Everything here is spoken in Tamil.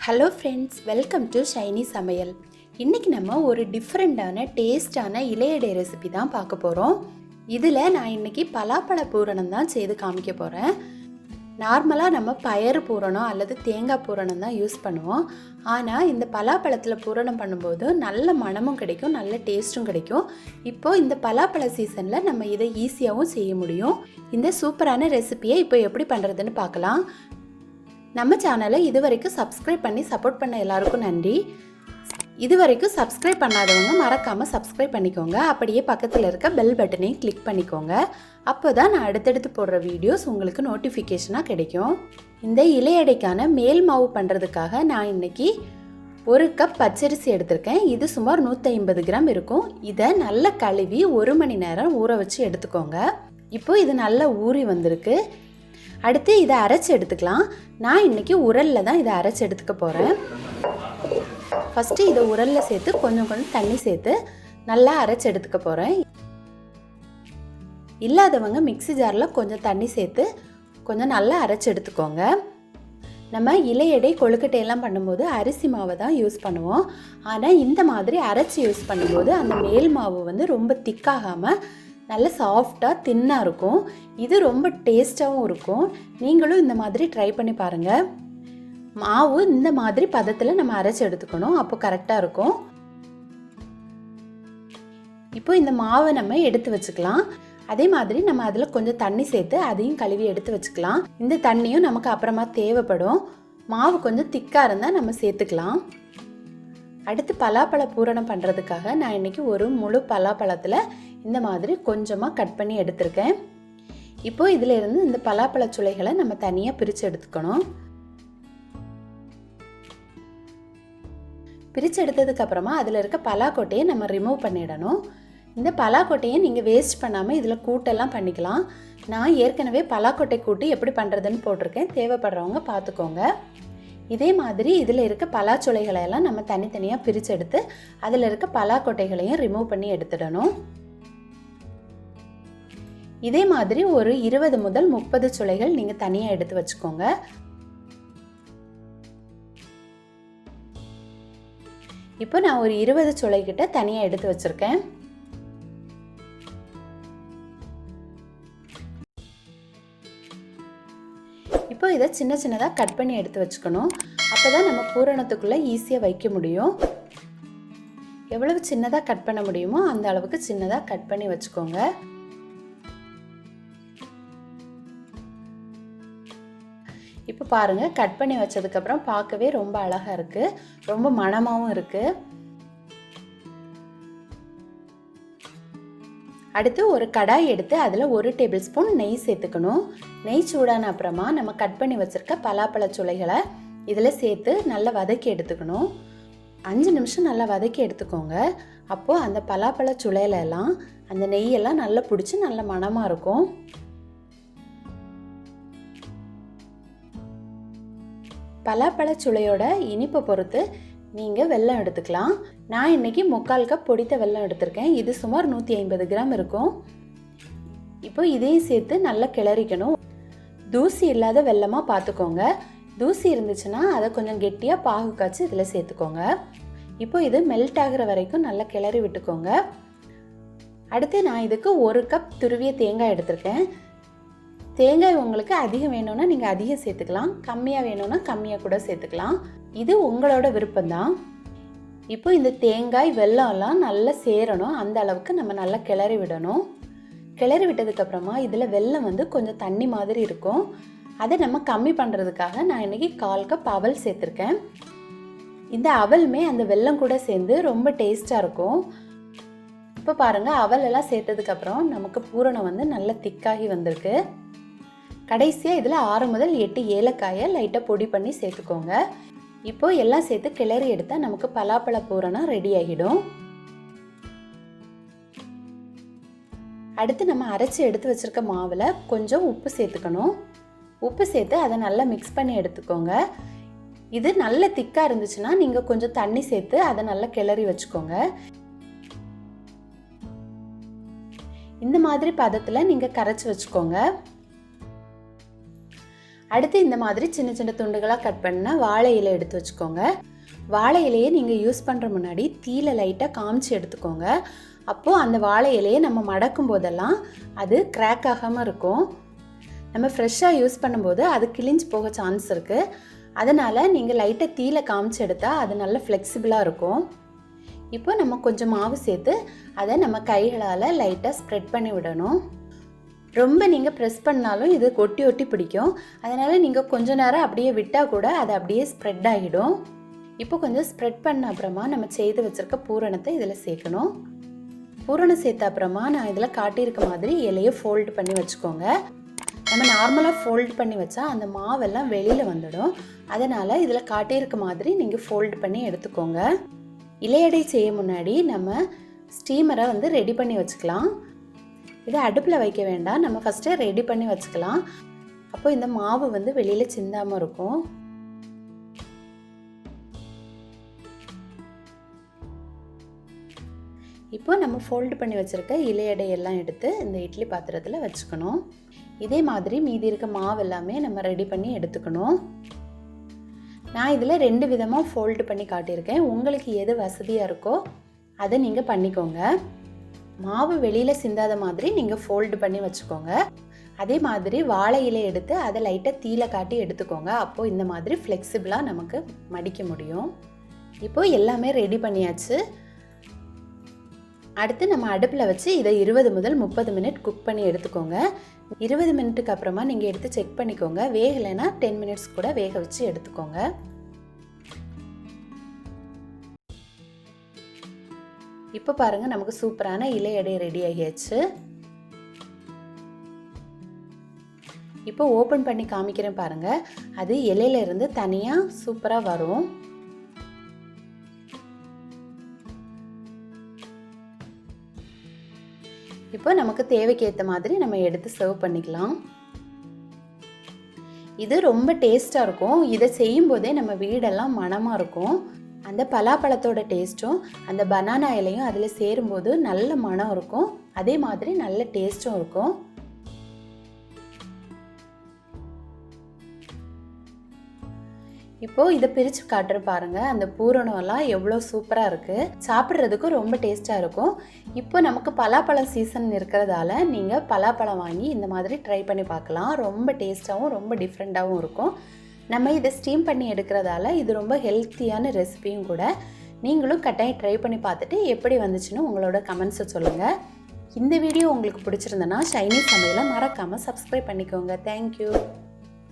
Hello friends, welcome to Shiny Samayal. இன்றைக்கி நம்ம ஒரு டிஃப்ரெண்ட்டான டேஸ்டான இலையடை ரெசிபி தான் பார்க்க போகிறோம். இதில் நான் இன்றைக்கி பலாப்பழ பூரணம் தான் செய்து காமிக்க போகிறேன். நார்மலாக நம்ம பயறு பூரணம் அல்லது தேங்காய் பூரணம் தான் யூஸ் பண்ணுவோம். ஆனால் இந்த பலாப்பழத்தில் பூரணம் பண்ணும்போது நல்ல மணமும் கிடைக்கும், நல்ல டேஸ்ட்டும் கிடைக்கும். இப்போது இந்த பலாப்பழ சீசனில் நம்ம இதை ஈஸியாகவும் செய்ய முடியும். இந்த சூப்பரான ரெசிபியை இப்போ எப்படி பண்ணுறதுன்னு பார்க்கலாம். நம்ம சேனலை இதுவரைக்கும் சப்ஸ்கிரைப் பண்ணி சப்போர்ட் பண்ண எல்லாருக்கும் நன்றி. இதுவரைக்கும் சப்ஸ்கிரைப் பண்ணாதவங்க மறக்காமல் சப்ஸ்கிரைப் பண்ணிக்கோங்க. அப்படியே பக்கத்தில் இருக்க பெல் பட்டனையும் கிளிக் பண்ணிக்கோங்க. அப்போ தான் நான் அடுத்தடுத்து போடுற வீடியோஸ் உங்களுக்கு நோட்டிஃபிகேஷனாக கிடைக்கும். இந்த இலையடைக்கான மேல் மாவு பண்ணுறதுக்காக நான் இன்றைக்கி 1 கப் பச்சரிசி எடுத்திருக்கேன். இது சுமார் 150 கிராம் இருக்கும். இதை நல்லா கழுவி 1 மணி நேரம் ஊற வச்சு எடுத்துக்கோங்க. இப்போது இது நல்லா ஊறி வந்திருக்கு. அடுத்து இதை அரைச்சி எடுத்துக்கலாம். நான் இன்றைக்கி உரலில் தான் இதை அரைச்சி எடுத்துக்க போகிறேன். ஃபஸ்ட்டு இதை உரலில் சேர்த்து கொஞ்சம் தண்ணி சேர்த்து நல்லா அரைச்சி எடுத்துக்க போகிறேன். இல்லாதவங்க மிக்ஸி ஜாரில் கொஞ்சம் தண்ணி சேர்த்து கொஞ்சம் நல்லா அரைச்சி எடுத்துக்கோங்க. நம்ம இலையடை கொழுக்கட்டையெல்லாம் பண்ணும்போது அரிசி மாவை தான் யூஸ் பண்ணுவோம். ஆனால் இந்த மாதிரி அரைச்சி யூஸ் பண்ணும்போது அந்த மேல் மாவு வந்து ரொம்ப திக்காகாமல் நல்ல சாஃப்டாக தின்னாக இருக்கும். இது ரொம்ப டேஸ்ட்டாகவும் இருக்கும். நீங்களும் இந்த மாதிரி ட்ரை பண்ணி பாருங்கள். மாவு இந்த மாதிரி பதத்தில் நம்ம அரைச்சி எடுத்துக்கணும், அப்போ கரெக்டாக இருக்கும். இப்போ இந்த மாவை நம்ம எடுத்து வச்சுக்கலாம். அதே மாதிரி நம்ம அதில் கொஞ்சம் தண்ணி சேர்த்து அதையும் கழுவி எடுத்து வச்சுக்கலாம். இந்த தண்ணியும் நமக்கு அப்புறமா தேவைப்படும். மாவு கொஞ்சம் திக்காக இருந்தால் நம்ம சேர்த்துக்கலாம். அடுத்து பலாப்பழ பூரணம் பண்ணுறதுக்காக நான் இன்றைக்கி ஒரு முழு பலாப்பழத்தில் இந்த மாதிரி கொஞ்சமாக கட் பண்ணி எடுத்திருக்கேன். இப்போது இதில் இருந்து இந்த பலாப்பழ சுளைகளை நம்ம தனியாக பிரித்து எடுத்துக்கணும். பிரித்து எடுத்ததுக்கப்புறமா அதில் இருக்க பலாக்கொட்டையை நம்ம ரிமூவ் பண்ணிடணும். இந்த பலாக்கொட்டையை நீங்கள் வேஸ்ட் பண்ணாமல் இதில் கூட்டெல்லாம் பண்ணிக்கலாம். நான் ஏற்கனவே பலாக்கொட்டை கூட்டு எப்படி பண்ணுறதுன்னு போட்டிருக்கேன், தேவைப்படுறவங்க பார்த்துக்கோங்க. இதே மாதிரி இதில் இருக்க பலாச்சுளைகளையெல்லாம் நம்ம தனித்தனியாக பிரித்து எடுத்து அதில் இருக்க பலாக்கொட்டைகளையும் ரிமூவ் பண்ணி எடுத்துடணும். இதே மாதிரி ஒரு 20 முதல் 30 சுளைகள் நீங்கள் தனியாக எடுத்து வச்சுக்கோங்க. இப்போ நான் ஒரு 20 சுளைகிட்ட தனியாக எடுத்து வச்சுருக்கேன். இப்போ இதை சின்ன சின்னதாக கட் பண்ணி எடுத்து வச்சுக்கணும். அப்போ தான் நம்ம பூரணத்துக்குள்ளே ஈஸியாக வைக்க முடியும். எவ்வளவு சின்னதாக கட் பண்ண முடியுமோ அந்த அளவுக்கு சின்னதாக கட் பண்ணி வச்சுக்கோங்க. இப்போ பாருங்கள், கட் பண்ணி வச்சதுக்கப்புறம் பார்க்கவே ரொம்ப அழகாக இருக்குது, ரொம்ப மணமாகவும் இருக்குது. அடுத்து ஒரு கடாய் எடுத்து அதில் 1 டேபிள் ஸ்பூன் நெய் சேர்த்துக்கணும். நெய் சூடான அப்புறமா நம்ம கட் பண்ணி வச்சுருக்க பலாப்பழ சுளைகளை இதில் சேர்த்து நல்லா வதக்கி எடுத்துக்கணும். 5 நிமிஷம் நல்லா வதக்கி எடுத்துக்கோங்க. அப்போது அந்த பலாப்பழ சுளையிலெல்லாம் அந்த நெய்யெல்லாம் நல்லா பிடிச்சி நல்ல மணமாக இருக்கும். பலாப்பழ சுளையோட இனிப்பை பொறுத்து நீங்கள் வெல்லம் எடுத்துக்கலாம். நான் இன்றைக்கி 3/4 கப் பொடித்த வெல்லம் எடுத்திருக்கேன். இது சுமார் 150 கிராம் இருக்கும். இப்போ இதையும் சேர்த்து நல்லா கிளறிக்கணும். தூசி இல்லாத வெல்லமாக பார்த்துக்கோங்க. தூசி இருந்துச்சுன்னா அதை கொஞ்சம் கெட்டியாக பாகு காய்ச்சி இதில் சேர்த்துக்கோங்க. இப்போ இது மெல்ட் ஆகிற வரைக்கும் நல்லா கிளறி விட்டுக்கோங்க. அடுத்து நான் இதுக்கு 1 கப் துருவிய தேங்காய் எடுத்திருக்கேன். தேங்காய் உங்களுக்கு அதிகம் வேணும்னா நீங்கள் அதிகம் சேர்த்துக்கலாம், கம்மியாக வேணும்னா கம்மியாக கூட சேர்த்துக்கலாம். இது உங்களோட விருப்பம்தான். இப்போ இந்த தேங்காய் வெல்லம்லாம் நல்லா சேரணும், அந்த அளவுக்கு நம்ம நல்லா கிளறி விடணும். கிளறி விட்டதுக்கப்புறமா இதில் வெல்லம் வந்து கொஞ்சம் தண்ணி மாதிரி இருக்கும். அதை நம்ம கம்மி பண்ணுறதுக்காக நான் இன்றைக்கி 1/4 கப் அவல் சேர்த்துருக்கேன். இந்த அவலுமே அந்த வெல்லம் கூட சேர்ந்து ரொம்ப டேஸ்ட்டாக இருக்கும். இப்போ பாருங்கள், அவலெல்லாம் சேர்த்ததுக்கப்புறம் நமக்கு பூரணம் வந்து நல்லா திக்காகி வந்திருக்கு. கடைசியாக இதில் 6 முதல் 8 ஏலக்காயை லைட்டாக பொடி பண்ணி சேர்த்துக்கோங்க. இப்போது எல்லாம் சேர்த்து கிளறி எடுத்தால் நமக்கு பலாப்பழ பூரணம் ரெடி ஆகிடும். அடுத்து நம்ம அரைச்சி எடுத்து வச்சுருக்க மாவில் கொஞ்சம் உப்பு சேர்த்துக்கணும். உப்பு சேர்த்து அதை நல்லா மிக்ஸ் பண்ணி எடுத்துக்கோங்க. இது நல்ல திக்காக இருந்துச்சுன்னா நீங்கள் கொஞ்சம் தண்ணி சேர்த்து அதை நல்லா கிளறி வச்சுக்கோங்க. இந்த மாதிரி பதத்தில் நீங்கள் கரைச்சி வச்சுக்கோங்க. அடுத்து இந்த மாதிரி சின்ன சின்ன துண்டுகளாக கட் பண்ண வாழை இலை எடுத்து வச்சுக்கோங்க. வாழை இலையை நீங்கள் யூஸ் பண்ணுற முன்னாடி தீயில லைட்டாக காமிச்சு எடுத்துக்கோங்க. அப்போது அந்த வாழை இலையை நம்ம மடக்கும் போதெல்லாம் அது கிராக் ஆகாமல் இருக்கும். நம்ம ஃப்ரெஷ்ஷாக யூஸ் பண்ணும்போது அது கிழிஞ்சு போக சான்ஸ் இருக்குது. அதனால் நீங்கள் லைட்டாக தீயில காமிச்சு எடுத்தால் அது நல்ல ஃப்ளெக்சிபிளாக இருக்கும். இப்போ நம்ம கொஞ்சம் மாவு சேர்த்து அதை நம்ம கைகளால் லைட்டாக ஸ்ப்ரெட் பண்ணி விடணும். ரொம்ப நீங்கள் ப்ரெஸ் பண்ணாலும் இது ஒட்டி ஒட்டி பிடிக்கும். அதனால் நீங்கள் கொஞ்சம் நேரம் அப்படியே விட்டால் கூட அது அப்படியே ஸ்ப்ரெட் ஆகிடும். இப்போ கொஞ்சம் ஸ்ப்ரெட் பண்ண அப்புறமா நம்ம செய்து வச்சுருக்க பூரணத்தை இதில் சேர்க்கணும். பூரணம் சேர்த்த அப்புறமா நான் இதில் காட்டியிருக்க மாதிரி இலையை ஃபோல்டு பண்ணி வச்சுக்கோங்க. நம்ம நார்மலாக ஃபோல்டு பண்ணி வச்சா அந்த மாவெல்லாம் வெளியில் வந்துடும். அதனால் இதில் காட்டியிருக்க மாதிரி நீங்கள் ஃபோல்டு பண்ணி எடுத்துக்கோங்க. இலையடை செய்ய முன்னாடி நம்ம ஸ்டீமரை வந்து ரெடி பண்ணி வச்சுக்கலாம். இதை அடுப்பில் வைக்க வேண்டாம், நம்ம ஃபஸ்ட்டு ரெடி பண்ணி வச்சுக்கலாம். அப்போ இந்த மாவு வந்து வெளியில் சிந்தாமல் இருக்கும். இப்போ நம்ம ஃபோல்டு பண்ணி வச்சுருக்க இலையடையெல்லாம் எடுத்து இந்த இட்லி பாத்திரத்தில் வச்சுக்கணும். இதே மாதிரி மீதி இருக்க மாவு எல்லாமே நம்ம ரெடி பண்ணி எடுத்துக்கணும். நான் இதில் 2 விதமாக ஃபோல்டு பண்ணி காட்டியிருக்கேன். உங்களுக்கு எது வசதியாக இருக்கோ அதை நீங்கள் பண்ணிக்கோங்க. மாவு வெளியில் சிந்தாத மாதிரி நீங்கள் ஃபோல்டு பண்ணி வச்சுக்கோங்க. அதே மாதிரி வாழை இலை எடுத்து அதை லைட்டாக தீயில காட்டி எடுத்துக்கோங்க. அப்போது இந்த மாதிரி ஃப்ளெக்சிபிளாக நமக்கு மடிக்க முடியும். இப்போது எல்லாமே ரெடி பண்ணியாச்சு. அடுத்து நம்ம அடுப்பில் வச்சு இதை 20 முதல் 30 மினிட் குக் பண்ணி எடுத்துக்கோங்க. 20 மினிட்டுக்கு அப்புறமா நீங்கள் எடுத்து செக் பண்ணிக்கோங்க. வேகலைன்னா 10 மினிட்ஸ் கூட வேக வச்சு எடுத்துக்கோங்க. இப்போ பாருங்கள், நமக்கு சூப்பரான இலையடை ரெடி ஆகியாச்சு. இப்போ ஓப்பன் பண்ணி காமிக்கிறேன் பாருங்கள். அது இலையிலேருந்து தனியாக சூப்பராக வரும். இப்போ நமக்கு தேவைக்கு ஏற்ற மாதிரி நம்ம எடுத்து சர்வ் பண்ணிக்கலாம். இது ரொம்ப டேஸ்ட்டாக இருக்கும். இதை செய்யும்போதே நம்ம வீடெல்லாம் மணமாக இருக்கும். அந்த பலாப்பழத்தோட டேஸ்ட்டும் அந்த பனானா இலையும் அதில் சேரும்போது நல்ல மணம் இருக்கும். அதே மாதிரி நல்ல டேஸ்ட்டும் இருக்கும். இப்போது இதை பிரித்து காட்டுற பாருங்கள். அந்த பூரணம்லாம் எவ்வளோ சூப்பராக இருக்குது. சாப்பிட்றதுக்கும் ரொம்ப டேஸ்ட்டாக இருக்கும். இப்போ நமக்கு பலாப்பழம் சீசன் இருக்கிறதால நீங்கள் பலாப்பழம் வாங்கி இந்த மாதிரி ட்ரை பண்ணி பார்க்கலாம். ரொம்ப டேஸ்ட்டாகவும் ரொம்ப டிஃப்ரெண்ட்டாகவும் இருக்கும். நம்ம இதை ஸ்டீம் பண்ணி எடுக்கிறதால இது ரொம்ப ஹெல்த்தியான ரெசிபியும் கூட. நீங்களும் கட்டாயம் ட்ரை பண்ணி பார்த்துட்டு எப்படி வந்துச்சுன்னு உங்களோட கமெண்ட்ஸை சொல்லுங்கள். இந்த வீடியோ உங்களுக்கு பிடிச்சிருந்தனா ஷைனி சமையலை மறக்காமல் சப்ஸ்கிரைப் பண்ணிக்கோங்க. தேங்க்யூ.